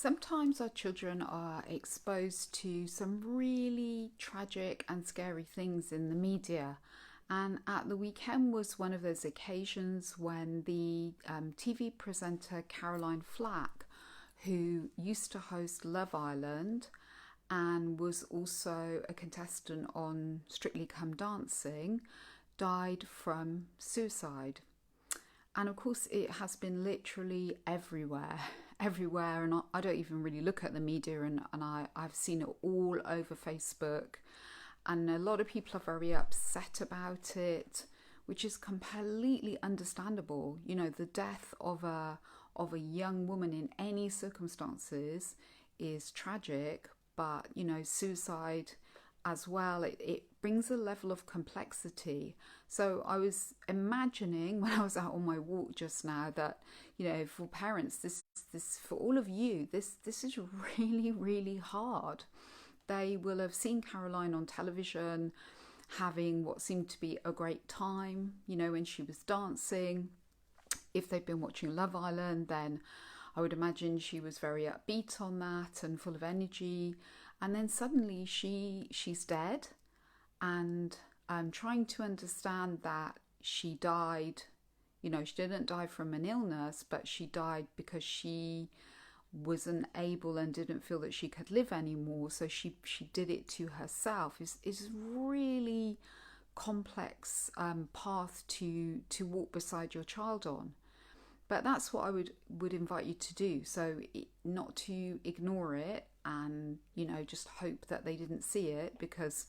Sometimes our children are exposed to some really tragic and scary things in the media. And at the weekend was one of those occasions when the TV presenter Caroline Flack, who used to host Love Island and was also a contestant on Strictly Come Dancing, died from suicide. And of course, it has been literally everywhere, everywhere. And I don't even really look at the media, I've seen it all over Facebook. And a lot of people are very upset about it, which is completely understandable. You know, the death of a young woman in any circumstances is tragic, but you know, suicide as well, it brings a level of complexity. So I was imagining when I was out on my walk just now that, you know, for parents, this for all of you, this is really, really hard. They will have seen Caroline on television having what seemed to be a great time, you know, when she was dancing. If they've been watching Love Island, then I would imagine she was very upbeat on that and full of energy. And then suddenly she's dead, and I'm trying to understand that she died. You know, she didn't die from an illness, but she died because she wasn't able and didn't feel that she could live anymore. So she did it to herself. It's really complex path to walk beside your child on. But that's what I would invite you to do. So not to ignore it and, you know, just hope that they didn't see it, because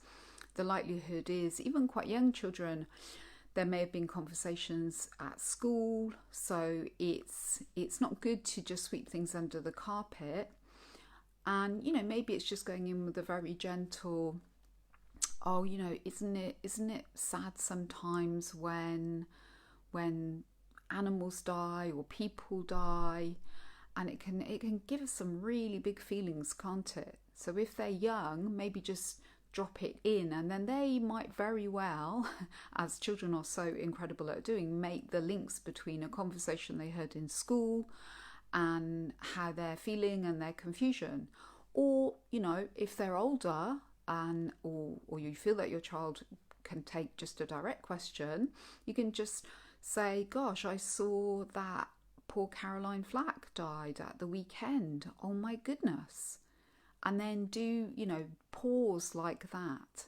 the likelihood is even quite young children, there may have been conversations at school. So it's not good to just sweep things under the carpet. And, you know, maybe it's just going in with a very gentle, oh, you know, isn't it sad sometimes when animals die or people die, and it can give us some really big feelings, can't it? So if they're young, maybe just drop it in, and then they might very well, as children are so incredible at doing, make the links between a conversation they heard in school and how they're feeling and their confusion. Or, you know, if they're older and or you feel that your child can take just a direct question, you can just say, gosh, I saw that poor Caroline Flack died at the weekend. Oh my goodness. And then do, you know, pause like that.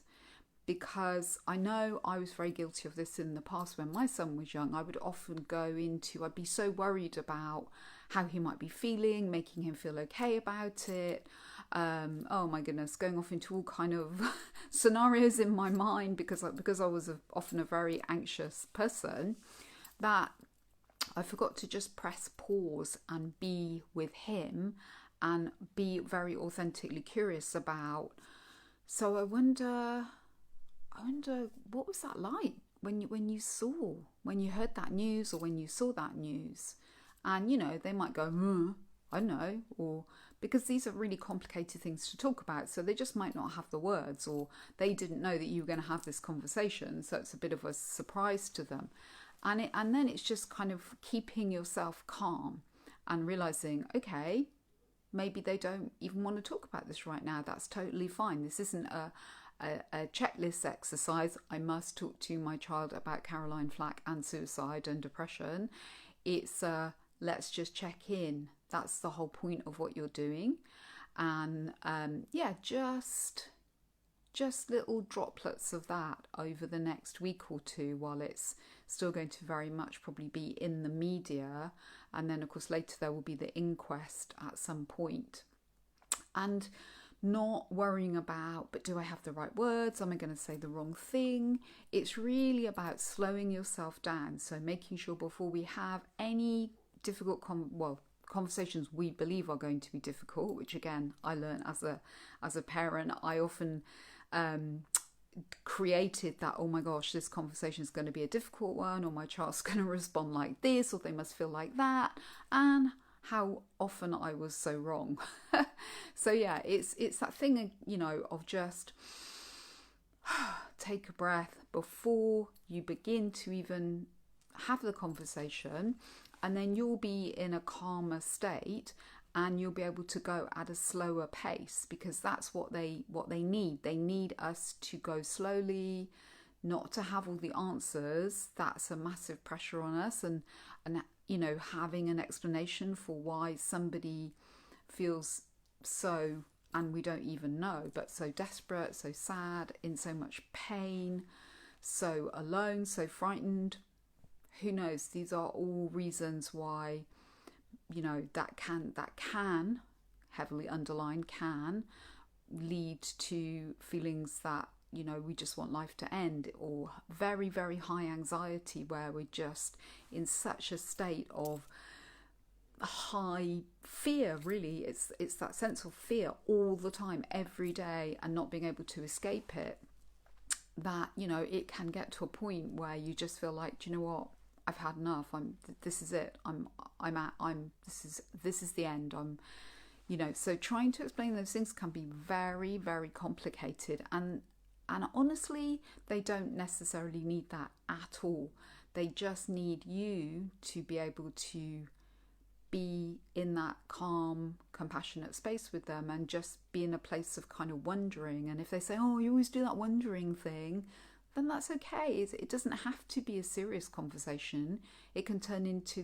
Because I know I was very guilty of this in the past when my son was young. I would often I'd be so worried about how he might be feeling, making him feel okay about it. Oh my goodness, going off into all kind of scenarios in my mind because I was often a very anxious person, that I forgot to just press pause and be with him and be very authentically curious about. So I wonder what was that like when you heard that news, or when you saw that news. And you know, they might go, I don't know, or because these are really complicated things to talk about, so they just might not have the words, or they didn't know that you were going to have this conversation, so it's a bit of a surprise to them. And then it's just kind of keeping yourself calm and realizing, okay, maybe they don't even want to talk about this right now. That's totally fine. This isn't a checklist exercise. I must talk to my child about Caroline Flack and suicide and depression. It's let's just check in. That's the whole point of what you're doing. And just little droplets of that over the next week or two, while it's still going to very much probably be in the media. And then of course later there will be the inquest at some point. And not worrying about, but do I have the right words? Am I going to say the wrong thing? It's really about slowing yourself down. So making sure before we have any difficult conversations we believe are going to be difficult, which again I learned as a parent, I often created that, oh my gosh, this conversation is going to be a difficult one, or my child's going to respond like this, or they must feel like that, and how often I was so wrong. So yeah, it's that thing, you know, of just take a breath before you begin to even have the conversation, and then you'll be in a calmer state. and you'll be able to go at a slower pace, because that's what they need. They need us to go slowly, not to have all the answers. That's a massive pressure on us, and having an explanation for why somebody feels so, and we don't even know, but so desperate, so sad, in so much pain, so alone, so frightened. Who knows? These are all reasons why, that can heavily underlined, can lead to feelings that, we just want life to end, or very, very high anxiety, where we're just in such a state of high fear. Really, it's that sense of fear all the time, every day, and not being able to escape it, that it can get to a point where you just feel like, do you know what, I've had enough. This is it. This is the end. So trying to explain those things can be very, very complicated, and honestly, they don't necessarily need that at all. They just need you to be able to be in that calm, compassionate space with them, and just be in a place of kind of wondering. And if they say, oh, you always do that wondering thing, then that's okay. It doesn't have to be a serious conversation. It can turn into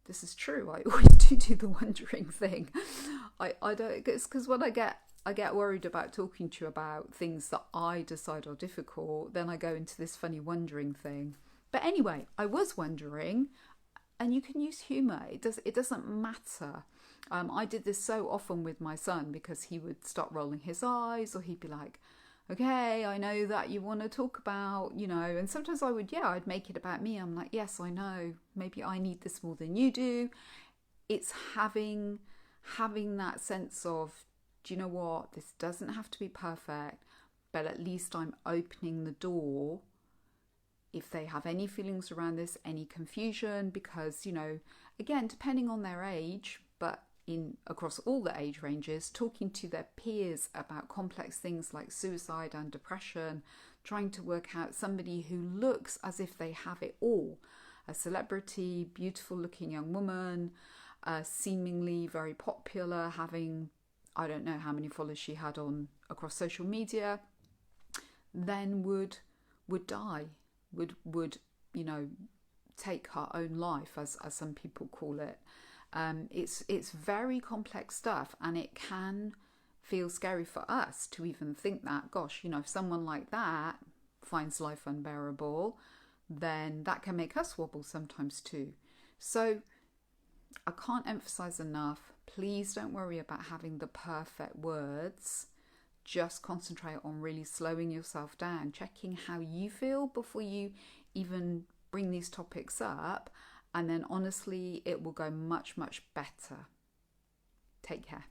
this is true, I always do the wondering thing. I don't, it's because when I get worried about talking to you about things that I decide are difficult, then I go into this funny wondering thing. But anyway, I was wondering, and you can use humour. It doesn't matter. I did this so often with my son, because he would start rolling his eyes, or he'd be like, okay, I know that you want to talk about, and sometimes I'd make it about me. I'm like, yes, I know, maybe I need this more than you do. It's having that sense of, do you know what, this doesn't have to be perfect, but at least I'm opening the door if they have any feelings around this, any confusion, because, again, depending on their age, but across all the age ranges, talking to their peers about complex things like suicide and depression, trying to work out somebody who looks as if they have it all, a celebrity, beautiful looking young woman, seemingly very popular, having, I don't know how many followers she had across social media, then would die, would take her own life, as some people call it. It's very complex stuff, and it can feel scary for us to even think that, gosh, if someone like that finds life unbearable, then that can make us wobble sometimes too. So I can't emphasize enough, please don't worry about having the perfect words. Just concentrate on really slowing yourself down, checking how you feel before you even bring these topics up. And then honestly, it will go much, much better. Take care.